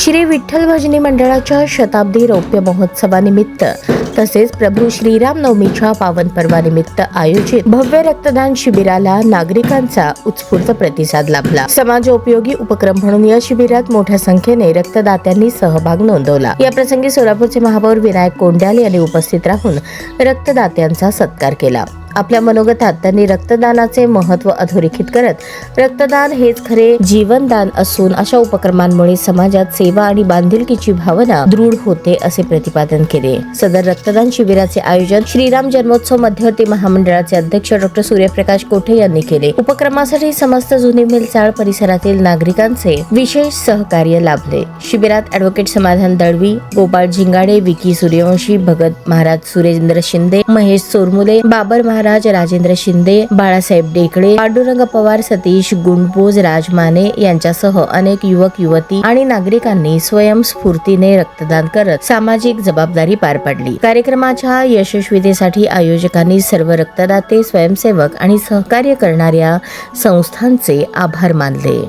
श्री विठ्ठल भजनी मंडळाच्या शताब्दी रौप्य महोत्सवानिमित्त तसेच प्रभू श्रीराम नवमीच्या पावन पर्वानिमित्त आयोजित भव्य रक्तदान शिबिराला नागरिकांचा उत्स्फूर्त प्रतिसाद लाभला। समाजोपयोगी उपक्रम म्हणून या शिबिरात मोठ्या संख्येने रक्तदात्यांनी सहभाग नोंदवला। या प्रसंगी सोलापूरचे महापौर विनायक कोंड्याल यांनी उपस्थित राहून रक्तदात्यांचा सत्कार केला। आपल्या मनोगतात त्यांनी रक्तदानाचे महत्त्व अधोरेखित करत रक्तदान हेच खरे जीवनदान असून अशा उपक्रमांमुळे समाजात सेवा आणि बांधिलकीची भावना दृढ होते असे प्रतिपादन केले। सदर रक्तदान शिबिराचे आयोजन श्रीराम जन्मोत्सव मध्यवर्ती महामंडळाचे अध्यक्ष डॉ. सूर्यप्रकाश कोठे यांनी केले। उपक्रमासाठी समस्त जुनी मिल चाळ परिसरातील नागरिकांचे विशेष सहकार्य लाभले। शिबिरात ॲडव्होकेट समाधान दळवी, गोपाळ झिंगाडे, विकी सूर्यवंशी, भगत महाराज सुरेंद्र शिंदे, महेश चोरमुले, बाबर महाराज राजेंद्र शिंदे, बाळासाहेब डेकडे, पांडुरंग पवार, सतीश गुंडबोज, राज माने यांच्यासह अनेक युवक युवती आणि नागरिकांनी स्वयंस्फूर्तीने रक्तदान करत सामाजिक जबाबदारी पार पाडली। कार्यक्रमाच्या यशस्वीतेसाठी आयोजकांनी सर्व रक्तदाते, स्वयंसेवक आणि सहकार्य करणाऱ्या संस्थांचे आभार मानले।